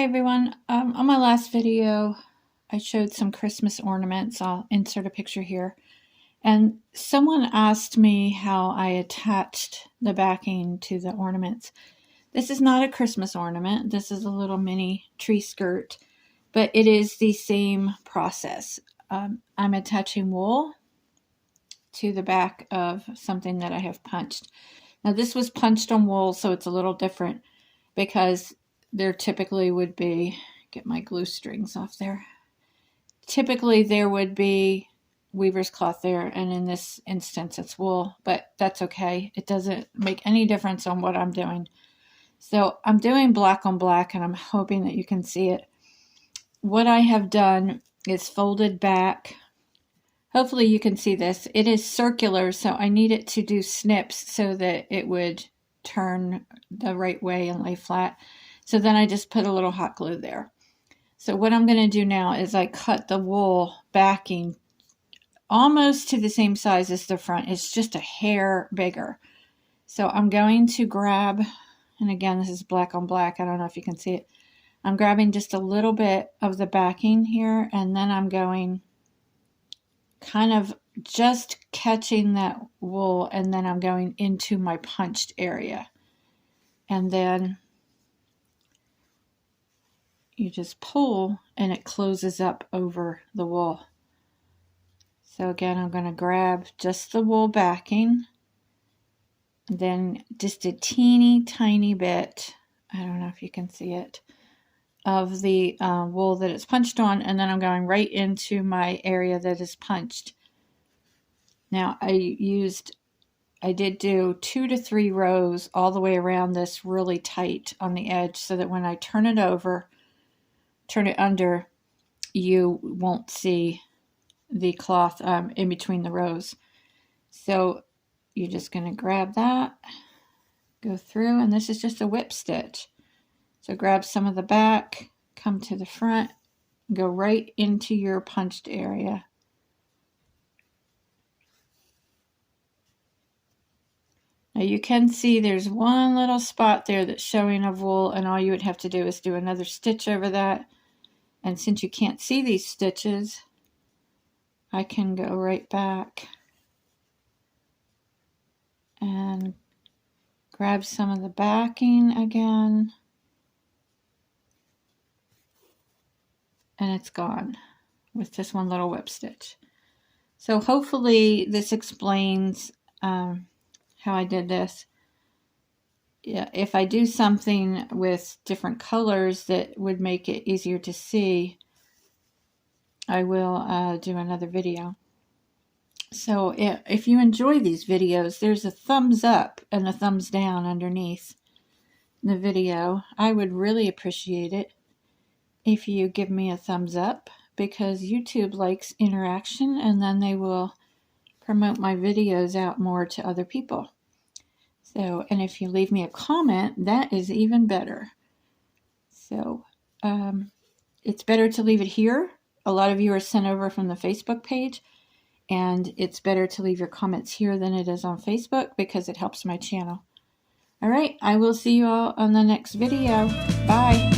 Hi everyone. On my last video, I showed some Christmas ornaments. I'll insert a picture here. And someone asked me how I attached the backing to the ornaments. This is not a Christmas ornament. This is a little mini tree skirt, but it is the same process. I'm attaching wool to the back of something that I have punched. Now this was punched on wool, so it's a little different because there typically would be, get my glue strings off there. Typically there would be weaver's cloth there, and in this instance it's wool, but that's okay. It doesn't make any difference on what I'm doing. So I'm doing black on black, and I'm hoping that you can see it. What I have done is folded back. Hopefully you can see this. It is circular, so I need it to do snips so that it would turn the right way and lay flat. So then I just put a little hot glue there. So what I'm going to do now is I cut the wool backing almost to the same size as the front. It's just a hair bigger. So I'm going to grab, and again, this is black on black. I don't know if you can see it. I'm grabbing just a little bit of the backing here, and then I'm going kind of just catching that wool, and then I'm going into my punched area. And then you just pull and it closes up over the wool. So again, I'm going to grab just the wool backing, then just a teeny tiny bit, I don't know if you can see it, of the wool that it's punched on, and then I'm going right into my area that is punched. Now I did do 2 to 3 rows all the way around this really tight on the edge, so that when I turn it over, turn it under, you won't see the cloth in between the rows. So you're just going to grab that, go through, and this is just a whip stitch. So grab some of the back, come to the front, go right into your punched area. Now you can see there's one little spot there that's showing of wool, and all you would have to do is do another stitch over that. And since you can't see these stitches, I can go right back and grab some of the backing again, and it's gone with just one little whip stitch. So hopefully this explains how I did this. Yeah, if I do something with different colors that would make it easier to see, I will do another video. So if you enjoy these videos, there's a thumbs up and a thumbs down underneath the video. I would really appreciate it if you give me a thumbs up, because YouTube likes interaction, and then they will promote my videos out more to other people. So, and if you leave me a comment, that is even better. So, it's better to leave it here. A lot of you are sent over from the Facebook page, and it's better to leave your comments here than it is on Facebook, because it helps my channel. All right, I will see you all on the next video. Bye.